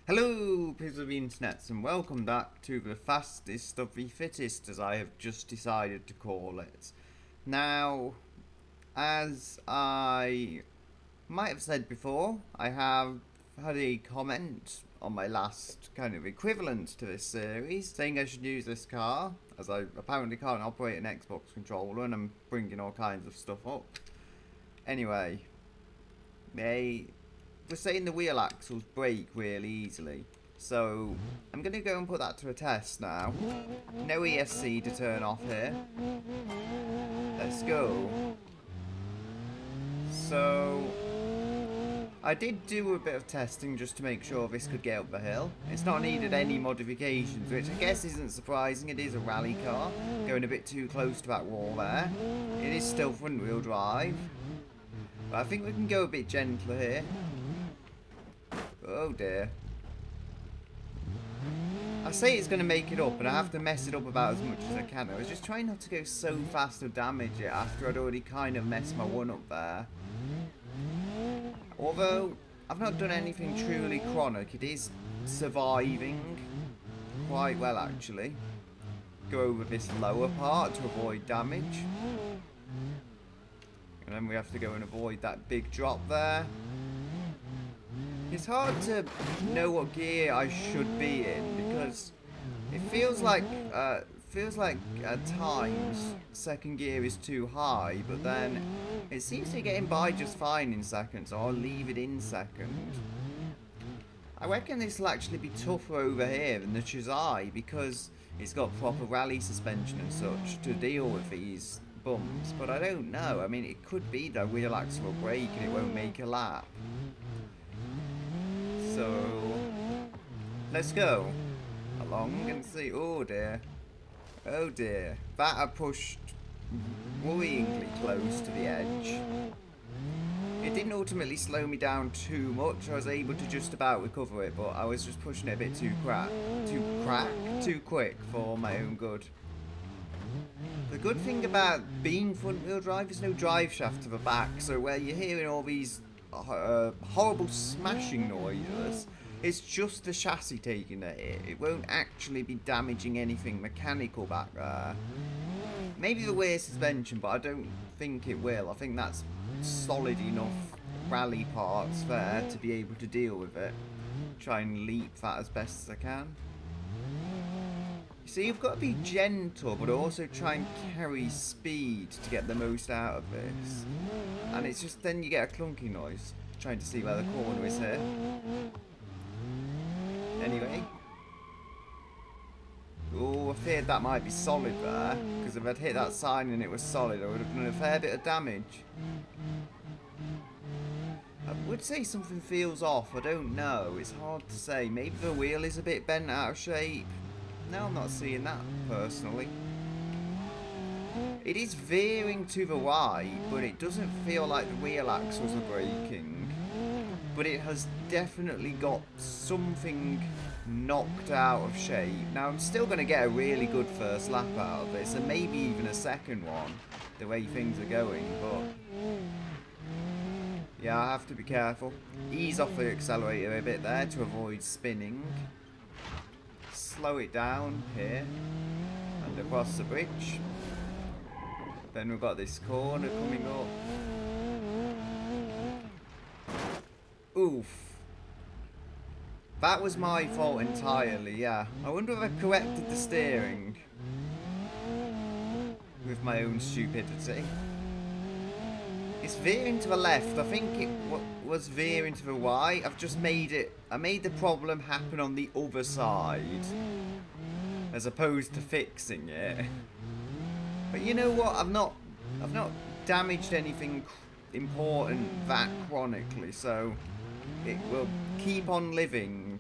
Hello, people of the internet, and welcome back to the fastest of the fittest, as I have just decided to call it. Now, as I might have said before, I have had a comment on my last kind of equivalent to this series, saying I should use this car, as I apparently can't operate an Xbox controller, and I'm bringing all kinds of stuff up. Anyway, they we're saying the wheel axles break really easily. So I'm going to go and put that to a test now. No ESC to turn off here. Let's go. So I did do a bit of testing just to make sure this could get up the hill. It's not needed any modifications, which I guess isn't surprising. It is a rally car, going a bit too close to that wall there. It is still front wheel drive, but I think we can go a bit gentler here. Oh dear. I say it's going to make it up, and I have to mess it up about as much as I can. I was just trying not to go so fast or damage it after I'd already kind of messed my one up there. Although, I've not done anything truly chronic, it is surviving quite well actually. Go over this lower part to avoid damage. And then we have to go and avoid that big drop there. It's hard to know what gear I should be in because it feels like at times second gear is too high, but then it seems to be getting by just fine in second, so I'll leave it in second. I reckon this will actually be tougher over here than the Chazai because it's got proper rally suspension and such to deal with these bumps, but I don't know. I mean, it could be the wheel axle will break and it won't make a lap. So, let's go along and see. Oh dear. Oh dear. That I pushed worryingly close to the edge. It didn't ultimately slow me down too much. I was able to just about recover it, but I was just pushing it a bit too quick for my own good. The good thing about being front wheel drive is no drive shaft to the back, so where you're hearing all these horrible smashing noises, it's just the chassis taking a hit. It won't actually be damaging anything mechanical back there. Maybe the rear suspension, but I don't think it will. I think that's solid enough rally parts there to be able to deal with it. Try and leap that as best as I can. You see, you've got to be gentle, but also try and carry speed to get the most out of this. And it's just then you get a clunky noise. Trying to see where the corner is here. Anyway. Oh, I feared that might be solid there. Because if I'd hit that sign and it was solid, I would have done a fair bit of damage. I would say something feels off. I don't know. It's hard to say. Maybe the wheel is a bit bent out of shape. No, I'm not seeing that personally. It is veering to the right, but it doesn't feel like the wheel axles are braking. But it has definitely got something knocked out of shape. Now, I'm still going to get a really good first lap out of this, and maybe even a second one, the way things are going, but yeah, I have to be careful. Ease off the accelerator a bit there to avoid spinning. Slow it down here and across the bridge. Then we've got this corner coming up. Oof. That was my fault entirely, yeah. I wonder if I corrected the steering with my own stupidity. It's veering to the left. I think it was veering to the right. I've just made it. I made the problem happen on the other side, as opposed to fixing it. But you know what? I've not damaged anything important that chronically, so it will keep on living.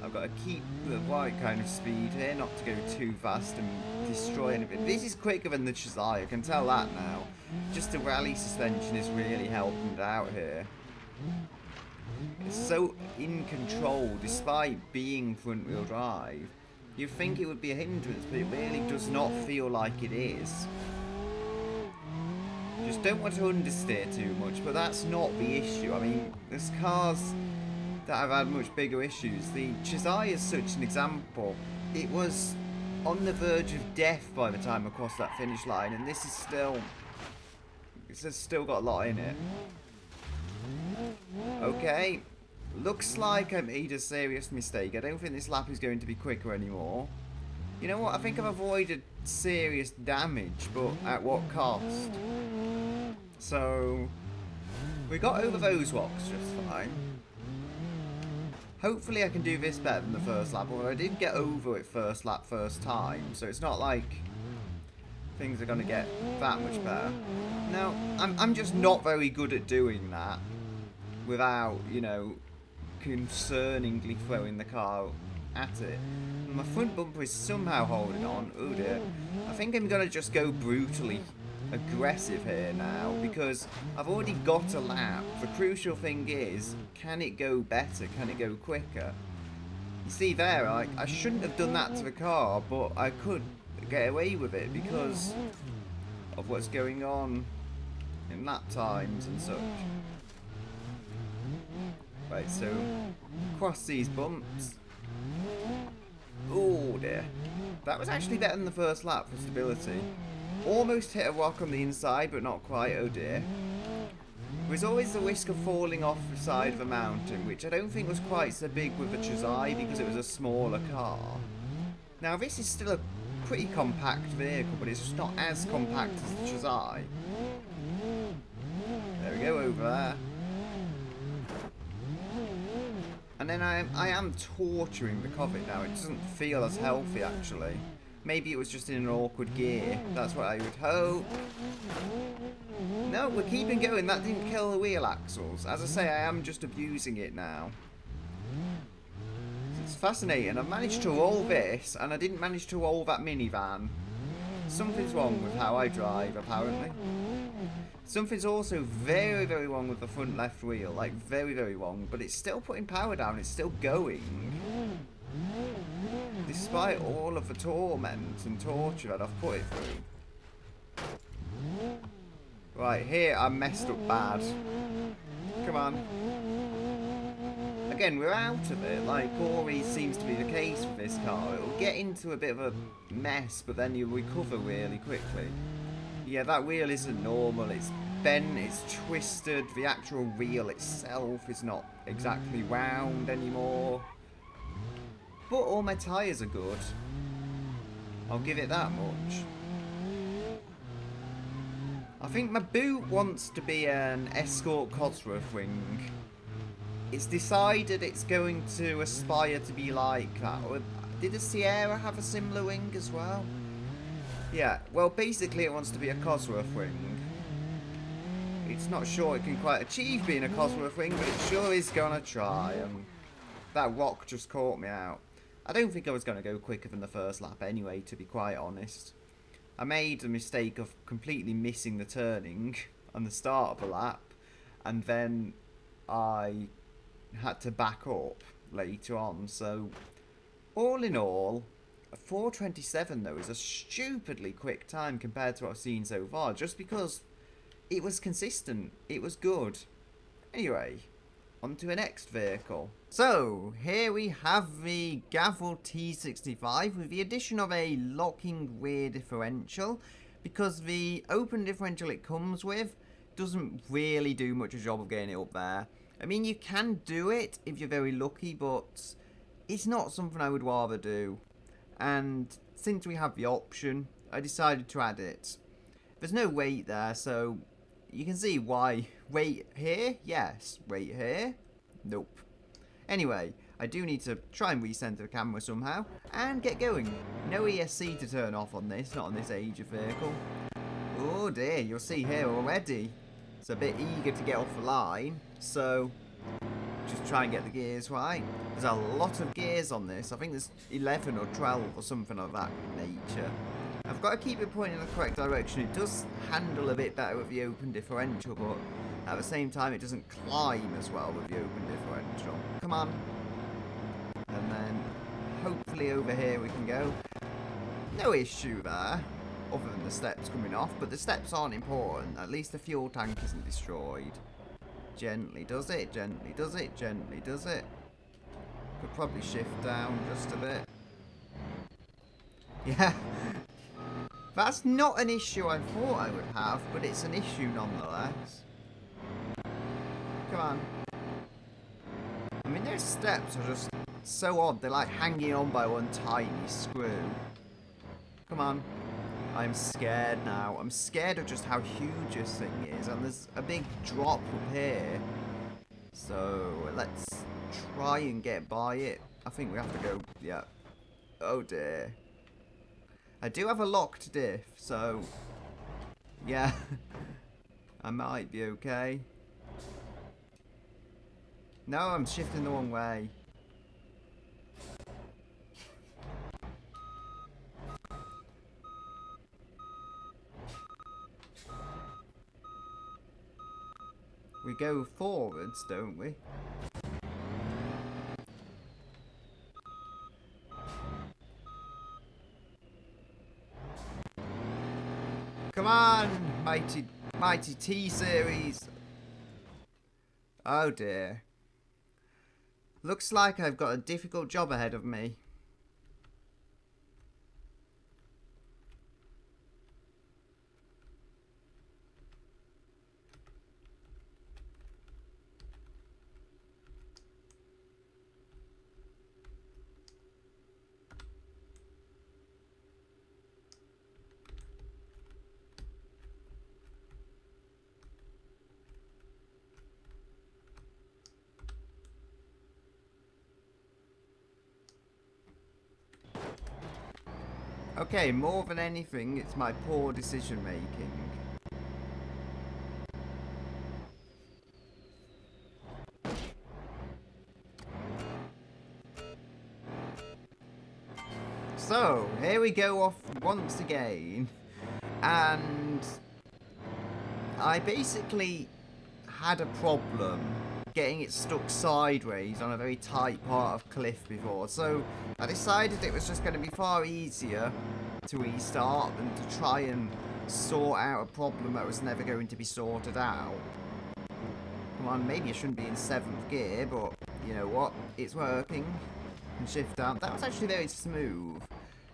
I've got to keep the right kind of speed here, not to go too fast and destroy anything. This is quicker than the Chazai, I can tell that now. Just the rally suspension is really helping it out here. It's so in control despite being front wheel drive. You'd think it would be a hindrance, but it really does not feel like it is. Just don't want to understeer too much, but that's not the issue. I mean, this car's that I've had much bigger issues. The Chizai is such an example. It was on the verge of death by the time I crossed that finish line, and this is still... It's still got a lot in it. Okay. Looks like I made a serious mistake. I don't think this lap is going to be quicker anymore. You know what? I think I've avoided serious damage, but at what cost? So, we got over those rocks just fine. Hopefully I can do this better than the first lap, although I did get over it first lap, first time, so it's not like things are going to get that much better. Now, I'm just not very good at doing that without, you know, concerningly throwing the car at it. My front bumper is somehow holding on. Oh dear. I think I'm going to just go brutally aggressive here now, because I've already got a lap. The crucial thing is, can it go better? Can it go quicker? You see there, I shouldn't have done that to the car, but I could get away with it because of what's going on in lap times and such. Right, so cross these bumps. Oh dear. That was actually better than the first lap for stability. Almost hit a rock on the inside, but not quite. Oh dear. There's always the risk of falling off the side of a mountain, which I don't think was quite so big with the Chizai because it was a smaller car. Now this is still a pretty compact vehicle, but it's just not as compact as the Chizai. There we go, over there. And then I am torturing the Covet now. It doesn't feel as healthy, actually. Maybe it was just in an awkward gear. That's what I would hope. No, we're keeping going. That didn't kill the wheel axles. As I say, I am just abusing it now. It's fascinating. I've managed to roll this, and I didn't manage to roll that minivan. Something's wrong with how I drive, apparently. Something's also very, very wrong with the front left wheel. Like, very, very wrong. But it's still putting power down. It's still going. Despite all of the torment and torture that I've put it through. Right, here I messed up bad. Come on. Again, we're out of it. Like always seems to be the case with this car. It'll get into a bit of a mess, but then you'll recover really quickly. Yeah, that wheel isn't normal. It's bent, it's twisted. The actual wheel itself is not exactly round anymore. But all my tyres are good. I'll give it that much. I think my boot wants to be an Escort Cosworth wing. It's decided it's going to aspire to be like that. Or did the Sierra have a similar wing as well? Yeah, well basically it wants to be a Cosworth wing. It's not sure it can quite achieve being a Cosworth wing, but it sure is going to try. That rock just caught me out. I don't think I was going to go quicker than the first lap anyway, to be quite honest. I made the mistake of completely missing the turning on the start of the lap, and then I had to back up later on. So, all in all, a 4:27 though is a stupidly quick time compared to what I've seen so far, just because it was consistent, it was good. Anyway, on to the next vehicle. So, here we have the Gavel T65 with the addition of a locking rear differential, because the open differential it comes with doesn't really do much of a job of getting it up there. I mean, you can do it if you're very lucky, but it's not something I would rather do. And since we have the option, I decided to add it. There's no weight there, so you can see why. Weight here? Yes. Weight here? Nope. Anyway, I do need to try and recenter the camera somehow and get going. No ESC to turn off on this, not on this age of vehicle. Oh dear, you'll see here already. It's a bit eager to get off the line, so just try and get the gears right. There's a lot of gears on this. I think there's 11 or 12 or something of that nature. I've got to keep it pointing in the correct direction. It does handle a bit better with the open differential, but at the same time it doesn't climb as well with the open differential. Come on. And then hopefully over here we can go. No issue there, other than the steps coming off, but the steps aren't important. At least the fuel tank isn't destroyed. Gently does it, gently does it, gently does it. probably shift down just a bit. Yeah. That's not an issue I thought I would have, but it's an issue nonetheless. Come on. I mean, those steps are just so odd. They're like hanging on by one tiny screw. Come on. I'm scared now. I'm scared of just how huge this thing is. And there's a big drop up here. So, let's try and get by it. I think we have to go... Yeah. Oh, dear. I do have a locked diff, so... Yeah. I might be okay. No, I'm shifting the wrong way. We go forwards, don't we? Come on, mighty T-Series. Oh dear. Looks like I've got a difficult job ahead of me. Okay, more than anything, it's my poor decision making. So, here we go off once again, and I basically had a problem getting it stuck sideways on a very tight part of cliff before, so I decided it was just going to be far easier to restart than to try and sort out a problem that was never going to be sorted out. Come on, maybe I shouldn't be in 7th gear, but you know what, it's working. And shift down. That was actually very smooth.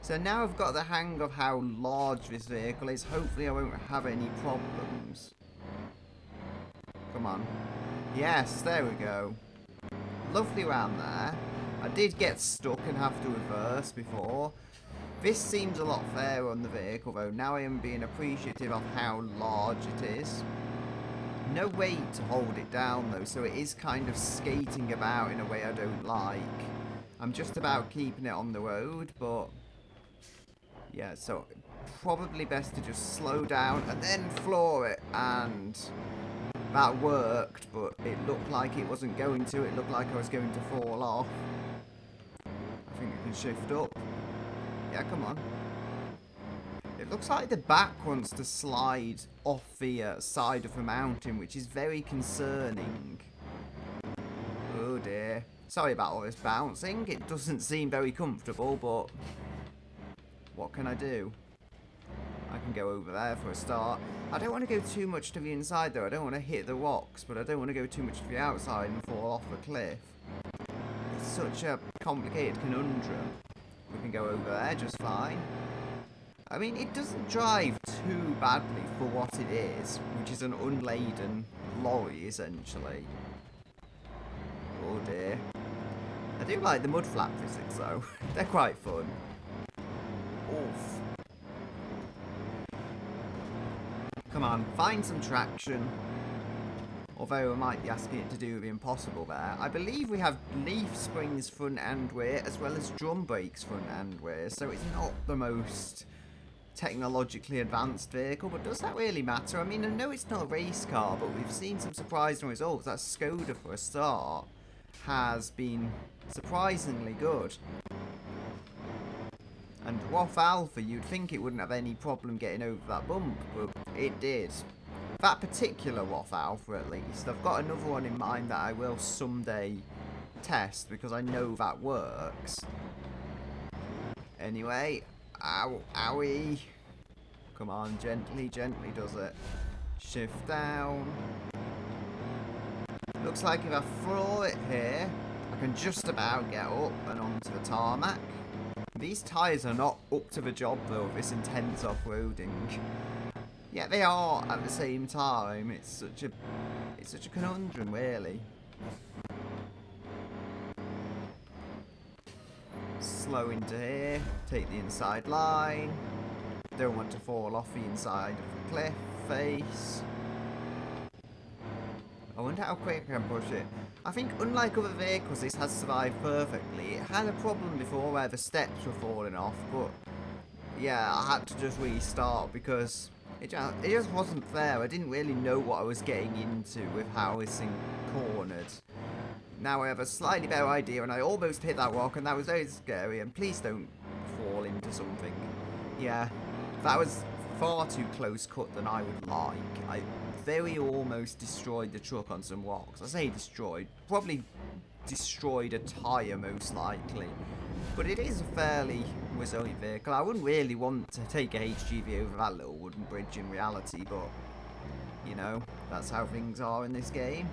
So now I've got the hang of how large this vehicle is. Hopefully I won't have any problems. Come on. Yes, there we go. Lovely round there. I did get stuck and have to reverse before. This seems a lot fairer on the vehicle though. Now I am being appreciative of how large it is. No weight to hold it down though, so it is kind of skating about in a way I don't like. I'm just about keeping it on the road, but yeah, so probably best to just slow down and then floor it, and that worked, but it looked like it wasn't going to. It looked like I was going to fall off. I think I can shift up. Yeah, come on. It looks like the back wants to slide off the side of the mountain, which is very concerning. Oh dear. Sorry about all this bouncing. It doesn't seem very comfortable, but what can I do? I can go over there for a start. I don't want to go too much to the inside though. I don't want to hit the rocks, but I don't want to go too much to the outside and fall off a cliff. It's such a complicated conundrum. We can go over there just fine. I mean, it doesn't drive too badly for what it is, which is an unladen lorry essentially. Oh dear. I do like the mud flap physics though. They're quite fun. Oof. Come on, find some traction. Although I might be asking it to do the impossible there. I believe we have leaf springs front and rear, as well as drum brakes front and rear, so it's not the most technologically advanced vehicle, but does that really matter? I mean, I know it's not a race car, but we've seen some surprising results. That Skoda, for a start, has been surprisingly good. And WOF Alpha, you'd think it wouldn't have any problem getting over that bump, but it did. That particular WOF Alpha, at least. I've got another one in mind that I will someday test, because I know that works. Anyway, ow, owie. Come on, gently, gently does it. Shift down. Looks like if I floor it here, I can just about get up and onto the tarmac. These tyres are not up to the job though, this intense off-roading. Yeah, they are at the same time. It's such a conundrum, really. Slow into here, take the inside line. Don't want to fall off the inside of the cliff face. I wonder how quick I can push it. I think unlike other vehicles, this has survived perfectly. It had a problem before where the steps were falling off, but yeah, I had to just restart because it just wasn't fair. I didn't really know what I was getting into with how this thing cornered. Now I have a slightly better idea, and I almost hit that rock, and that was very scary, and please don't fall into something. Yeah, that was far too close cut than I would like. I very almost destroyed the truck on some rocks. I say destroyed, probably destroyed a tyre most likely. But it is a fairly resilient vehicle. I wouldn't really want to take a HGV over that little wooden bridge in reality, but, you know, that's how things are in this game.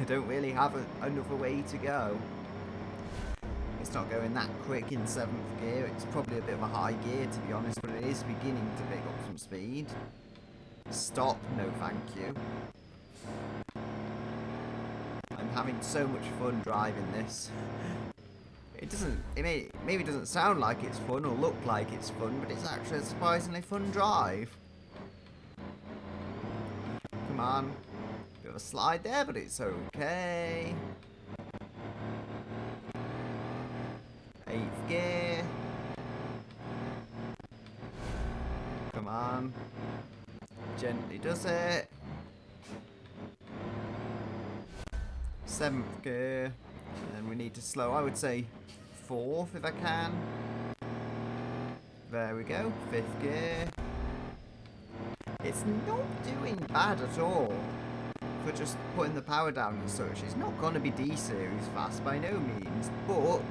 I don't really have another way to go. It's not going that quick in 7th gear. It's probably a bit of a high gear, to be honest, but it is beginning to pick up some speed. Stop, no thank you. I'm having so much fun driving this. It maybe doesn't sound like it's fun or look like it's fun, but it's actually a surprisingly fun drive. Come on. Bit of a slide there, but it's okay. 8th gear. Come on. Gently does it. 7th gear. And we need to slow, I would say 4th if I can. There we go. 5th gear. It's not doing bad at all for just putting the power down and such. It's not going to be D-series fast by no means, but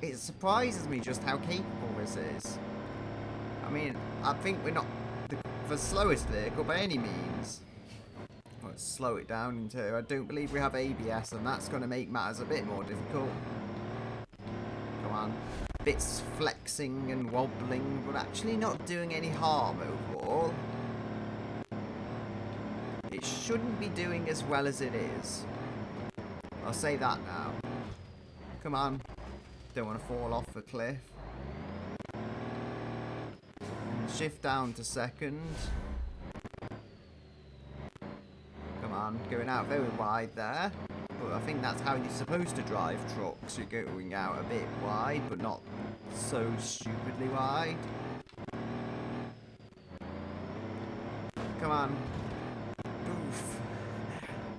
it surprises me just how capable this is. I mean, I think we're not the slowest vehicle by any means. Let's slow it down into here. I don't believe we have ABS, and that's going to make matters a bit more difficult. Come on. Bits flexing and wobbling, but actually not doing any harm overall. It shouldn't be doing as well as it is. I'll say that now. Come on. Don't want to fall off the cliff. Shift down to 2nd. Come on, going out very wide there. But I think that's how you're supposed to drive trucks. You're going out a bit wide, but not so stupidly wide. Come on. Oof.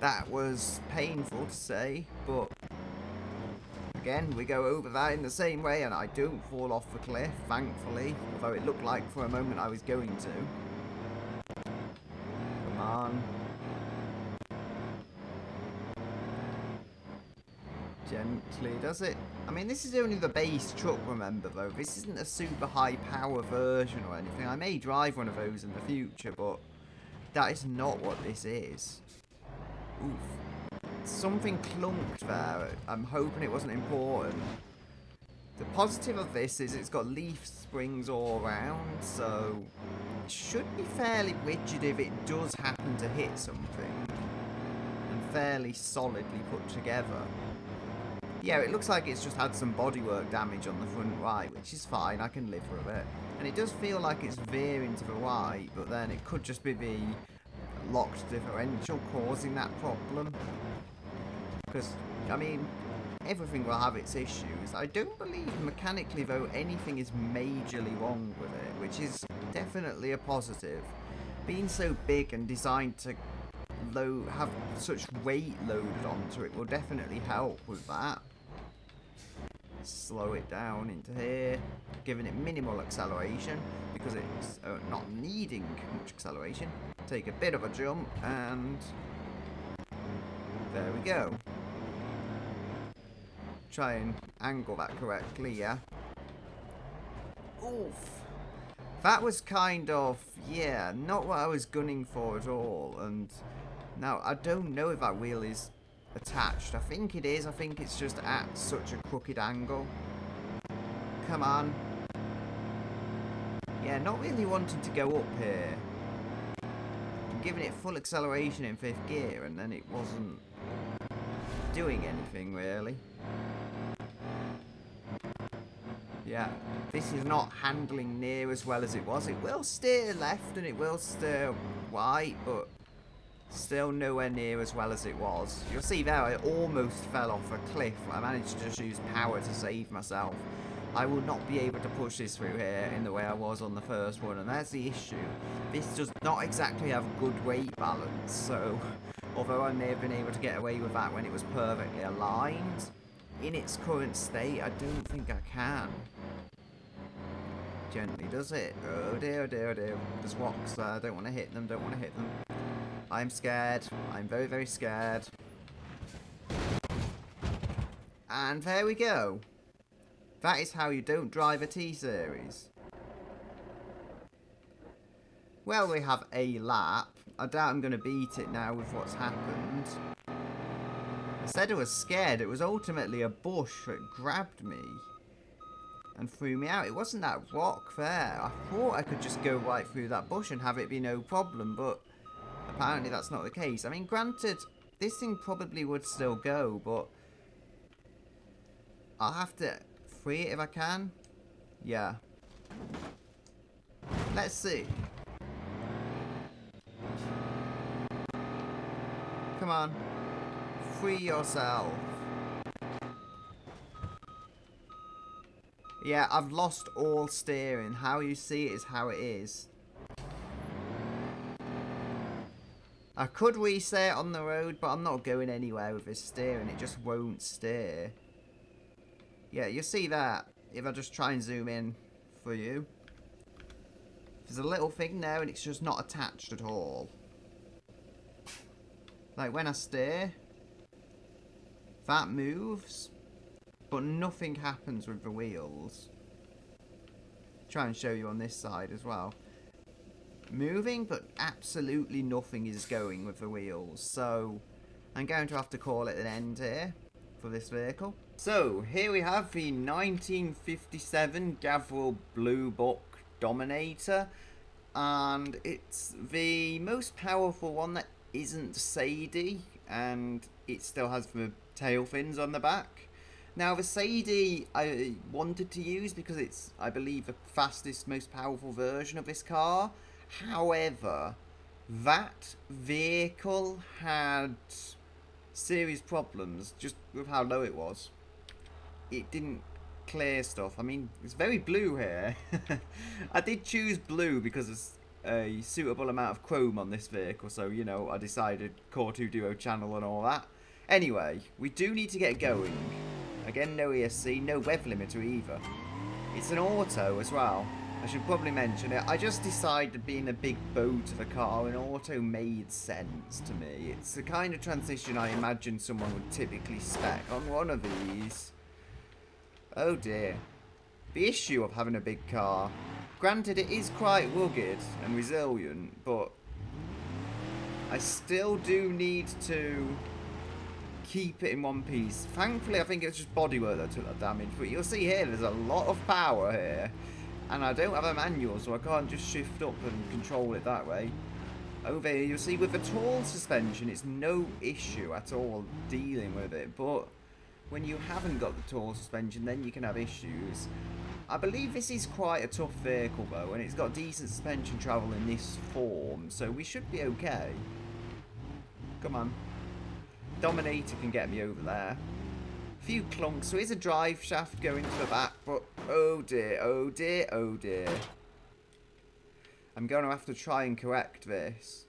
That was painful to say, but again, we go over that in the same way, and I don't fall off the cliff, thankfully. Although it looked like for a moment I was going to. Come on. Gently does it. I mean, this is only the base truck, remember, though. This isn't a super high power version or anything. I may drive one of those in the future, but that is not what this is. Oof. Something clunked there. I'm hoping it wasn't important. The positive of this is it's got leaf springs all around, so it should be fairly rigid if it does happen to hit something. And fairly solidly put together. Yeah, it looks like it's just had some bodywork damage on the front right, which is fine, I can live with it. And it does feel like it's veering to the right, but then it could just be the locked differential causing that problem. Because, I mean, everything will have its issues. I don't believe mechanically, though, anything is majorly wrong with it, which is definitely a positive. Being so big and designed to have such weight loaded onto it will definitely help with that. Slow it down into here, giving it minimal acceleration because it's not needing much acceleration. Take a bit of a jump and there we go. Try and angle that correctly, yeah. Oof. That was kind of, yeah, not what I was gunning for at all. And now I don't know if that wheel is attached. I think it is. I think it's just at such a crooked angle. Come on. Yeah, not really wanting to go up here. I'm giving it full acceleration in 5th gear, and then it wasn't doing anything, really. Yeah, this is not handling near as well as it was. It will steer left and it will steer right, but still nowhere near as well as it was. You'll see there, I almost fell off a cliff. I managed to just use power to save myself. I will not be able to push this through here in the way I was on the first one, and that's the issue. This does not exactly have good weight balance, so although I may have been able to get away with that when it was perfectly aligned, in its current state, I don't think I can. Gently does it. Oh dear, oh dear, oh dear. There's rocks there. I don't want to hit them, don't want to hit them. I'm scared. I'm very, very scared. And there we go. That is how you don't drive a T-Series. Well, we have a lap. I doubt I'm going to beat it now with what's happened. I said I was scared. It was ultimately a bush that grabbed me and threw me out. It wasn't that rock there. I thought I could just go right through that bush and have it be no problem, but apparently that's not the case. I mean, granted, this thing probably would still go, but I'll have to free it if I can. Yeah. Let's see. Come on. Free yourself. Yeah, I've lost all steering. How you see it is how it is. I could reset on the road, but I'm not going anywhere with this steering. It just won't steer. Yeah, you see that if I just try and zoom in for you. There's a little thing there and it's just not attached at all. Like when I steer, that moves, but nothing happens with the wheels. Try and show you on this side as well. Moving, but absolutely nothing is going with the wheels. So I'm going to have to call it an end here for this vehicle. So here we have the 1957 Gavril Blue Book Dominator, and it's the most powerful one that isn't Sadie, and it still has the tail fins on the back. Now the Sadie I wanted to use because it's, I believe, the fastest, most powerful version of this car. However, that vehicle had serious problems just with how low it was. It didn't clear stuff. I mean, it's very blue here. I did choose blue because it's a suitable amount of chrome on this vehicle, so, you know, I decided Core 2 Duo channel and all that. Anyway, we do need to get going. Again, no ESC, no rev limiter either. It's an auto as well. I should probably mention it. I just decided being a big boat of a car, an auto made sense to me. It's the kind of transition I imagine someone would typically spec on one of these. Oh dear. The issue of having a big car. Granted, it is quite rugged and resilient, but I still do need to keep it in one piece. Thankfully, I think it's just bodywork that took that damage, but you'll see here, there's a lot of power here. And I don't have a manual, so I can't just shift up and control it that way. Over here, you'll see with the tall suspension, it's no issue at all dealing with it. But when you haven't got the tall suspension, then you can have issues. I believe this is quite a tough vehicle, though, and it's got decent suspension travel in this form, so we should be okay. Come on. Dominator can get me over there. Few clunks. So here's a drive shaft going to the back, but oh dear, oh dear, oh dear. I'm going to have to try and correct this.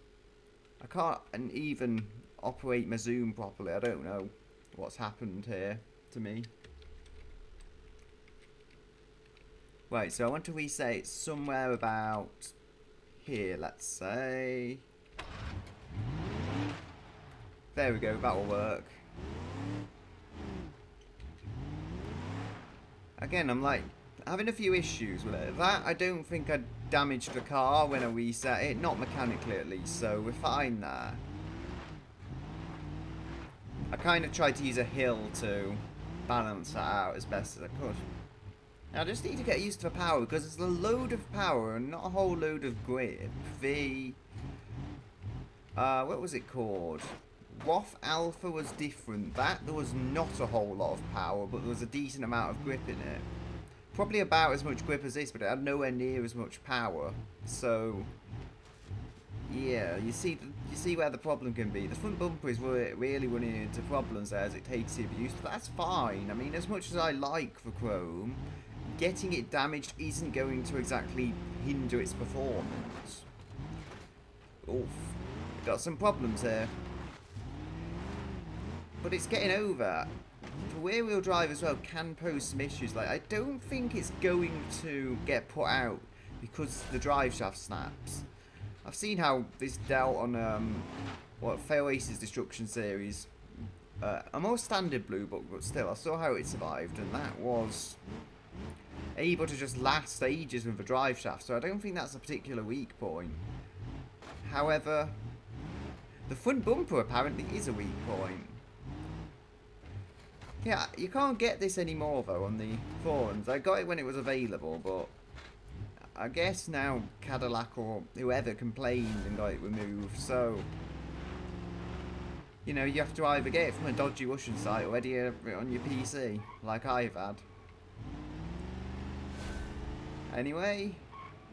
I can't even operate my zoom properly. I don't know what's happened here to me. Right, so I want to reset it somewhere about here, let's say. There we go, that'll work. Again, I'm like having a few issues with it. That, I don't think I damaged the car when I reset it, not mechanically at least, so we're fine there. I kind of tried to use a hill to balance that out as best as I could. Now I just need to get used to the power, because it's a load of power and not a whole load of grip. The... what was it called? WAF Alpha was different. That, there was not a whole lot of power, but there was a decent amount of grip in it. Probably about as much grip as this, but it had nowhere near as much power. So, yeah, you see where the problem can be. The front bumper is really running into problems there as it takes the abuse, but that's fine. I mean, as much as I like the Chrome, getting it damaged isn't going to exactly hinder its performance. Oof, got some problems here. But it's getting over. The rear-wheel drive as well can pose some issues. Like, I don't think it's going to get put out because the drive shaft snaps. I've seen how this dealt on Fail Ace's Destruction series. A more standard blue book, but still, I saw how it survived, and that was able to just last ages with the drive shaft. So I don't think that's a particular weak point. However, the front bumper apparently is a weak point. Yeah, you can't get this anymore though on the forums. I got it when it was available, but I guess now Cadillac or whoever complained and got it removed, so you know, you have to either get it from a dodgy Russian site or edit it on your PC, like I've had. Anyway,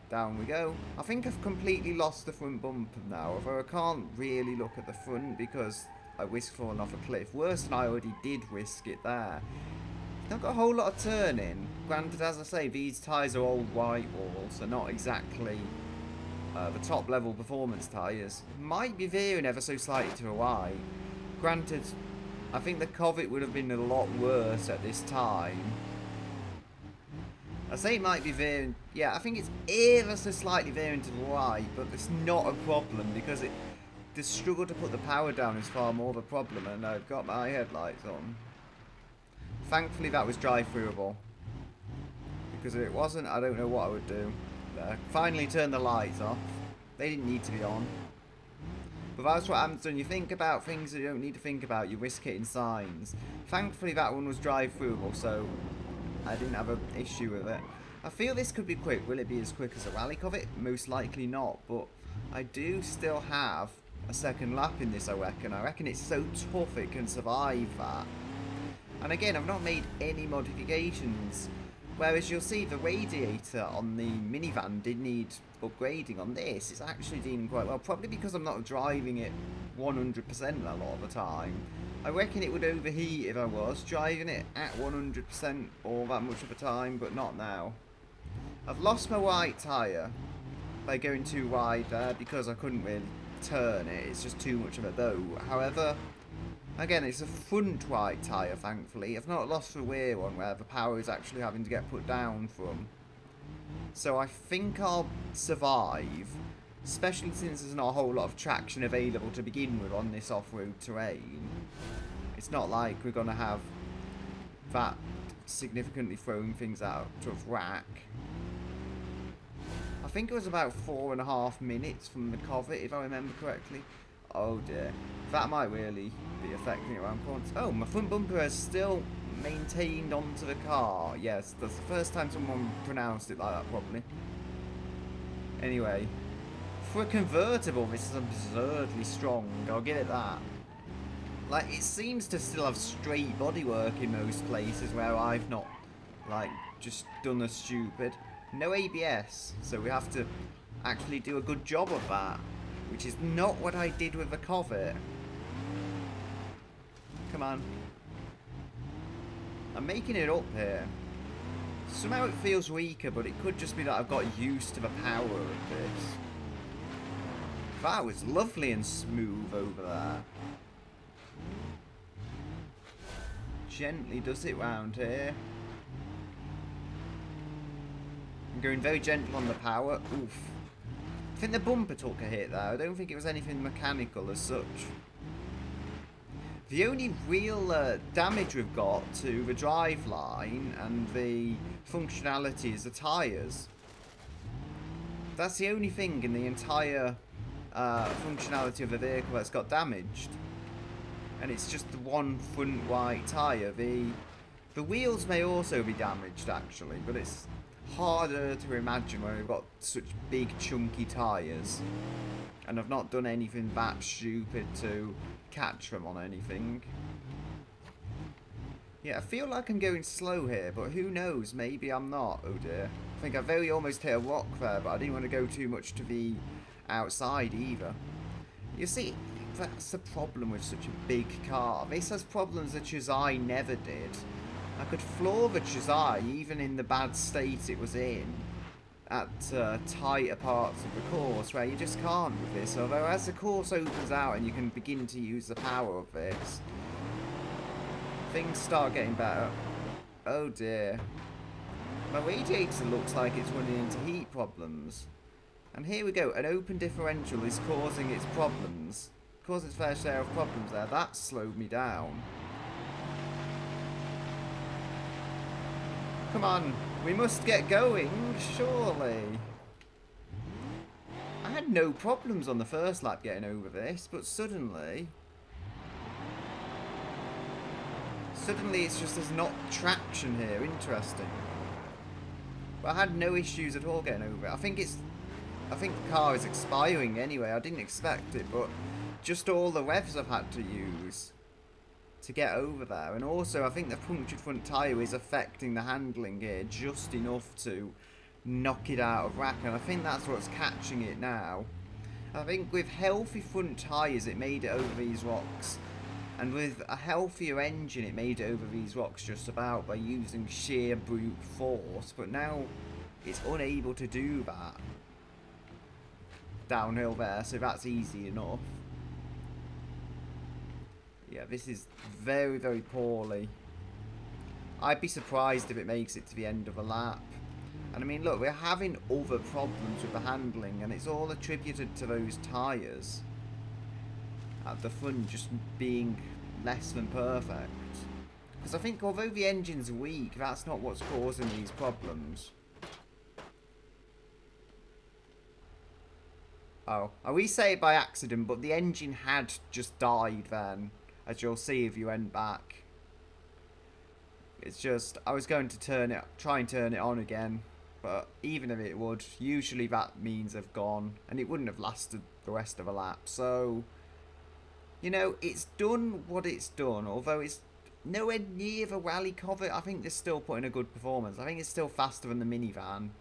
down we go. I think I've completely lost the front bumper now, although I can't really look at the front because I risk falling off a cliff. Worse than I already did risk it there. Not got a whole lot of turning. Granted, as I say, these tyres are old white walls, so not exactly the top level performance tyres. Might be veering ever so slightly to a wide. Granted, I think the Covet would have been a lot worse at this time. I say it might be veering, yeah, I think it's ever so slightly veering to the right, but it's not a problem because the struggle to put the power down is far more the problem, and I've got my headlights on. Thankfully that was drive-throughable, because if it wasn't, I don't know what I would do. Finally turned the lights off. They didn't need to be on. But that's what happens when you think about things that you don't need to think about. You risk hitting signs. Thankfully that one was drive-throughable, so I didn't have an issue with it. I feel this could be quick. Will it be as quick as a rally Covet? Most likely not, but I do still have a second lap in this, I reckon. I reckon it's so tough it can survive that. And again, I've not made any modifications. Whereas you'll see the radiator on the minivan did need upgrading. On this, it's actually doing quite well. Probably because I'm not driving it 100% a lot of the time. I reckon it would overheat if I was driving it at 100% all that much of the time, but not now. I've lost my white tyre by going too wide there because I couldn't really turn it. It's just too much of a dough. However, again, it's a front white tyre, thankfully. I've not lost the rear one where the power is actually having to get put down from. So I think I'll survive, especially since there's not a whole lot of traction available to begin with on this off-road terrain. It's not like we're going to have that significantly throwing things out of whack. I think it was about 4.5 minutes from the Covet, if I remember correctly. Oh dear, that might really be affecting it around corners. Oh, my front bumper has still maintained onto the car. Yes, that's the first time someone pronounced it like that properly. Anyway, for a convertible, this is absurdly strong. I'll give it that. Like, it seems to still have straight bodywork in most places where I've not, like, just done a stupid. No ABS, so we have to actually do a good job of that, which is not what I did with the Covet. Come on. I'm making it up here. Somehow it feels weaker, but it could just be that I've got used to the power of this. That was lovely and smooth over there. Gently does it round here. I'm going very gentle on the power. Oof. I think the bumper took a hit there. I don't think it was anything mechanical as such. The only real damage we've got to the driveline and the functionality is the tyres. That's the only thing in the entire functionality of the vehicle that's got damaged. and it's just the one front white tyre. The wheels may also be damaged actually, but it's harder to imagine when we've got such big chunky tyres. And I've not done anything that stupid to catch them on anything. Yeah, I feel like I'm going slow here, but who knows, maybe I'm not. Oh dear. I think I very almost hit a rock there, but I didn't want to go too much to the outside either. You see, that's the problem with such a big car. This has problems that Chazai never did. I could floor the Chazai even in the bad state it was in at tighter parts of the course, where you just can't with this. Although as the course opens out and you can begin to use the power of this, things start getting better. Oh dear. My radiator looks like it's running into heat problems. And here we go, an open differential is causing its problems. Causing its fair share of problems there. That slowed me down. Come on, we must get going, surely. I had no problems on the first lap getting over this, but suddenly it's just there's not traction here. Interesting. But I had no issues at all getting over it. I think the car is expiring anyway. I didn't expect it, but just all the revs I've had to use to get over there. And also I think the punctured front tyre is affecting the handling here just enough to knock it out of whack, and I think that's what's catching it now. I think with healthy front tyres it made it over these rocks, and with a healthier engine it made it over these rocks just about by using sheer brute force, but now it's unable to do that downhill there, so that's easy enough. Yeah, this is very, very poorly. I'd be surprised if it makes it to the end of a lap. And I mean, look, we're having other problems with the handling, and it's all attributed to those tyres at the front just being less than perfect. Because I think although the engine's weak, that's not what's causing these problems. Oh, we say it by accident, but the engine had just died then, as you'll see if you went back. It's just, I was going to try and turn it on again, but even if it would, usually that means I've gone, and it wouldn't have lasted the rest of a lap. So, you know, it's done what it's done, although it's nowhere near the rally cover. I think they're still putting a good performance. I think it's still faster than the minivan.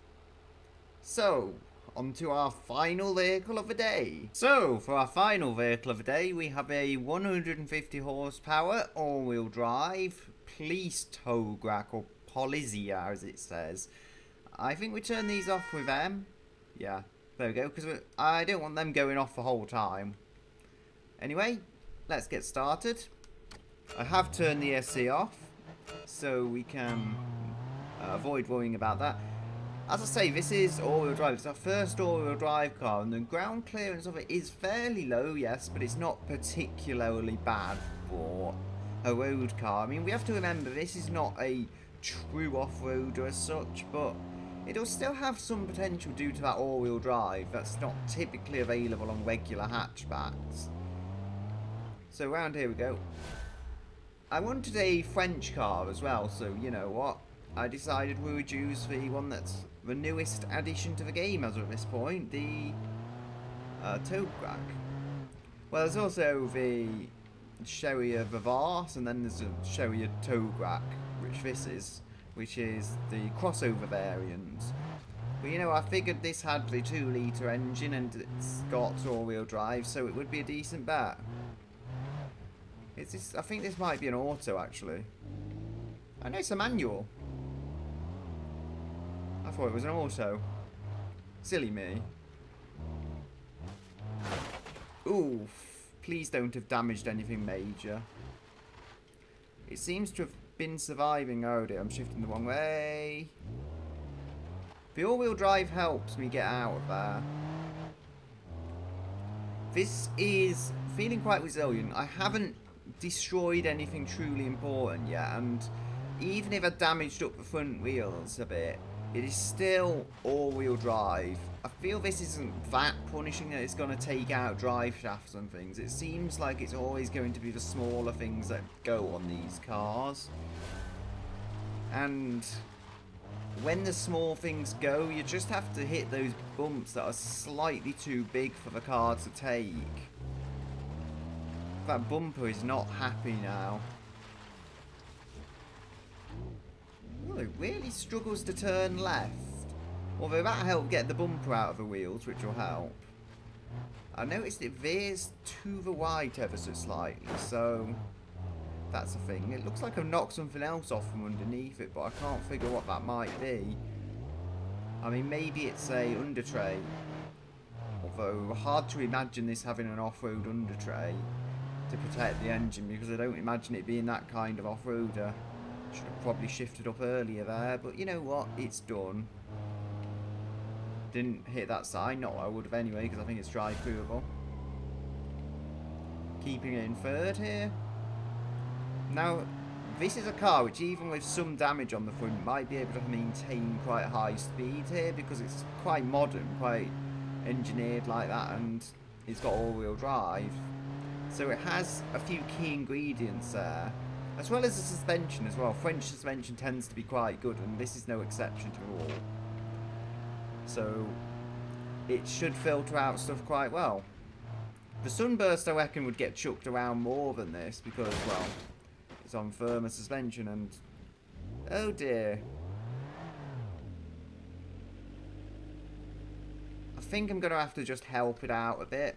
So, on to our final vehicle of the day. So, for our final vehicle of the day, we have a 150 horsepower all-wheel drive police tow rack, or Polizia as it says. I think we turn these off with them. Yeah, there we go, because I don't want them going off the whole time. Anyway, let's get started. I have turned the SC off, so we can avoid worrying about that. As I say, this is all-wheel drive. It's our first all-wheel drive car, and the ground clearance of it is fairly low, yes, but it's not particularly bad for a road car. I mean, we have to remember this is not a true off-roader as such, but it'll still have some potential due to that all-wheel drive that's not typically available on regular hatchbacks. So round here we go. I wanted a French car as well, so you know what? I decided we would use the one that's the newest addition to the game as of this point, the tow rack. Well, there's also the Sherrier Vivas, and then there's a Sherrier tow rack, which is the crossover variant. But you know, I figured this had the 2-litre engine and it's got all-wheel drive, so it would be a decent bet. I think this might be an auto, actually. I know it's a manual. I thought it was an auto. Silly me. Ooh, please don't have damaged anything major. It seems to have been surviving. Oh dear, I'm shifting the wrong way. The all-wheel drive helps me get out of there. This is feeling quite resilient. I haven't destroyed anything truly important yet, and even if I damaged up the front wheels a bit, it is still all-wheel drive. I feel this isn't that punishing that it's going to take out drive shafts and things. It seems like it's always going to be the smaller things that go on these cars. And when the small things go, you just have to hit those bumps that are slightly too big for the car to take. That bumper is not happy now. Oh, it really struggles to turn left. Although that helped get the bumper out of the wheels, which will help. I noticed it veers to the right ever so slightly, so that's a thing. It looks like I've knocked something else off from underneath it, but I can't figure what that might be. I mean, maybe it's a under tray. Although, hard to imagine this having an off-road under tray to protect the engine, because I don't imagine it being that kind of off-roader. Should have probably shifted up earlier there, but you know what? It's done. Didn't hit that sign. Not I would have anyway, because I think it's drive-throughable. Keeping it in third here. Now, this is a car which, even with some damage on the front, might be able to maintain quite high speed here, because it's quite modern, quite engineered like that, and it's got all-wheel drive. So it has a few key ingredients there, as well as the suspension as well. French suspension tends to be quite good, and this is no exception to the rule. So it should filter out stuff quite well. The Sunburst, I reckon, would get chucked around more than this because, well, it's on firmer suspension and... oh dear. I think I'm going to have to just help it out a bit.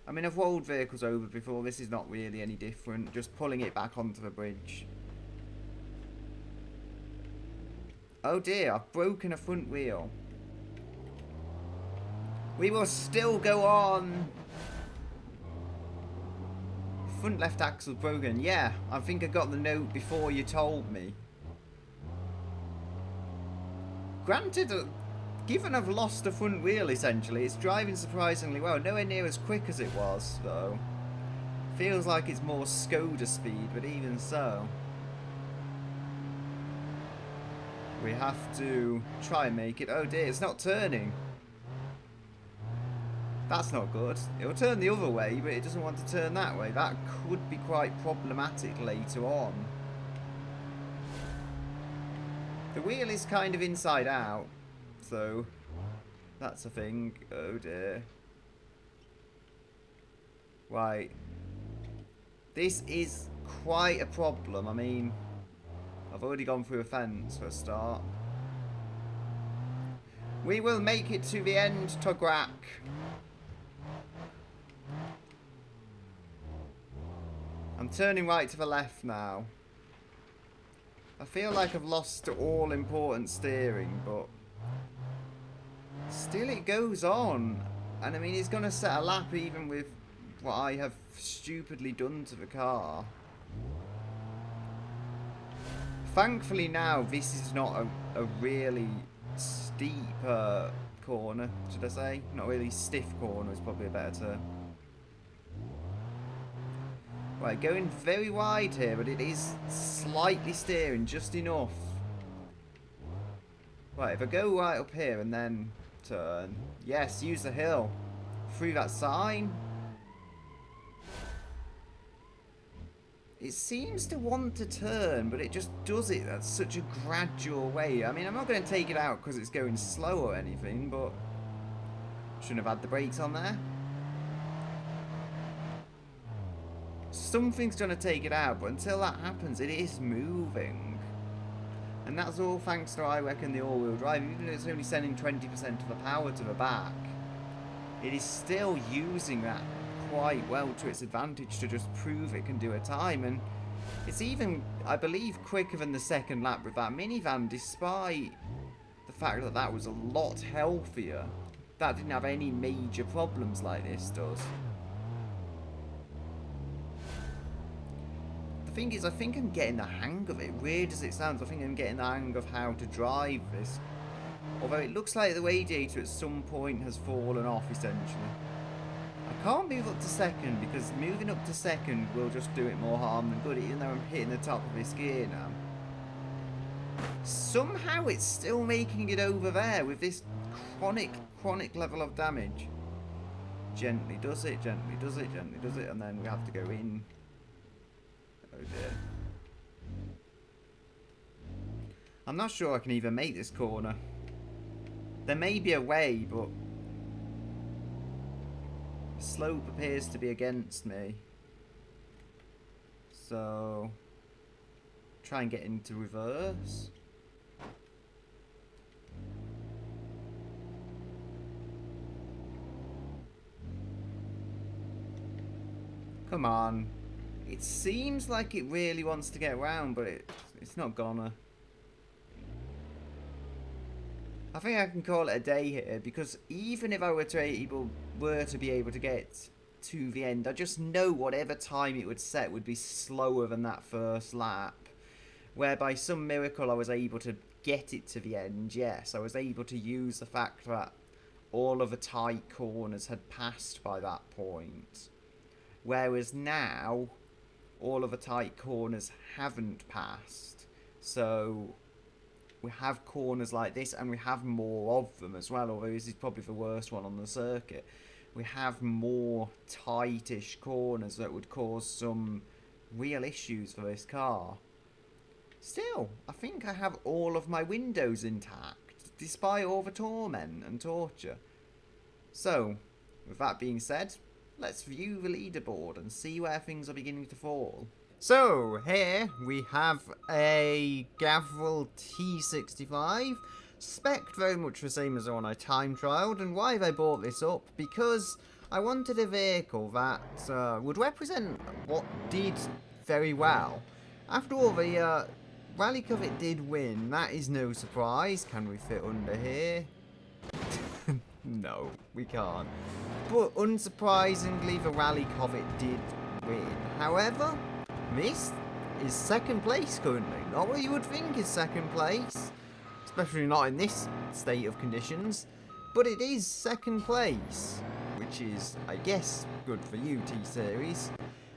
I mean, I've rolled vehicles over before. This is not really any different. Just pulling it back onto the bridge. Oh dear, I've broken a front wheel. We will still go on. Front left axle broken. Yeah, I think I got the note before you told me. Granted, given I've lost a front wheel, essentially, it's driving surprisingly well. Nowhere near as quick as it was, though. Feels like it's more Skoda speed, but even so. We have to try and make it. Oh dear, it's not turning. That's not good. It'll turn the other way, but it doesn't want to turn that way. That could be quite problematic later on. The wheel is kind of inside out, so that's a thing. Oh dear. Right. This is quite a problem. I mean, I've already gone through a fence for a start. We will make it to the end, Tograk. I'm turning right to the left now. I feel like I've lost all important steering, but still it goes on. And I mean, it's going to set a lap even with what I have stupidly done to the car. Thankfully now, this is not a really steep corner, should I say? Not really stiff corner is probably a better term. Right, going very wide here, but it is slightly steering, just enough. Right, if I go right up here and then turn. Yes, use the hill. Through that sign. It seems to want to turn, but it just does it at such a gradual way. I mean, I'm not going to take it out because it's going slow or anything, but shouldn't have had the brakes on there. Something's going to take it out, but until that happens, it is moving. And that's all thanks to, I reckon, the all-wheel drive. Even though it's only sending 20% of the power to the back, it is still using that quite well to its advantage to just prove it can do a time. And it's even, I believe, quicker than the second lap with that minivan, despite the fact that that was a lot healthier. That didn't have any major problems like this does. The thing is, I think I'm getting the hang of it. Weird as it sounds, I think I'm getting the hang of how to drive this. Although it looks like the radiator at some point has fallen off, essentially. I can't move up to second because moving up to second will just do it more harm than good, even though I'm hitting the top of this gear now. Somehow it's still making it over there with this chronic level of damage. Gently does it, gently does it, gently does it, and then we have to go in. Oh dear. I'm not sure I can even make this corner. There may be a way, but the slope appears to be against me. So, try and get into reverse. Come on. It seems like it really wants to get around, but it's not gonna. I think I can call it a day here, because even if I were to be able to get to the end, I just know whatever time it would set would be slower than that first lap. Where by some miracle I was able to get it to the end, yes. I was able to use the fact that all of the tight corners had passed by that point. Whereas now, all of the tight corners haven't passed. So we have corners like this, and we have more of them as well, although this is probably the worst one on the circuit. We have more tightish corners that would cause some real issues for this car. Still, I think I have all of my windows intact, despite all the torment and torture. So, with that being said, let's view the leaderboard and see where things are beginning to fall. So, here we have a Gavril T65, spec'd very much the same as the one I time trialled, and why have I bought this up? Because I wanted a vehicle that would represent what did very well. After all, the Rally Cup it did win, that is no surprise. Can we fit under here? No, we can't. But unsurprisingly, the Rally Cup it did win. However, this is second place currently. Not what you would think is second place, especially not in this state of conditions. But it is second place, which is, I guess, good for you, T-Series.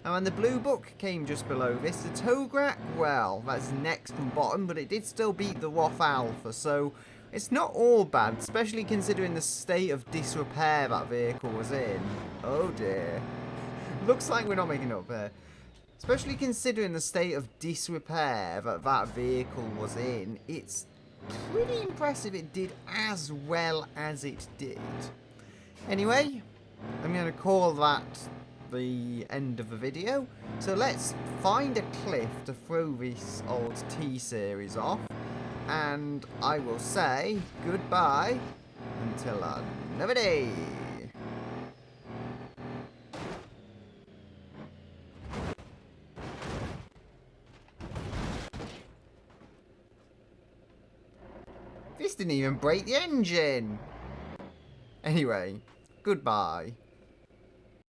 And the Blue Book came just below this. The Tograk, well, that's next from bottom, but it did still beat the Roth Alpha, so it's not all bad, especially considering the state of disrepair that vehicle was in. Oh dear. Looks like we're not making it up here. Especially considering the state of disrepair that that vehicle was in, it's pretty impressive it did as well as it did. Anyway, I'm going to call that the end of the video. So let's find a cliff to throw this old T-Series off. And I will say goodbye until another day. This didn't even break the engine. Anyway, goodbye.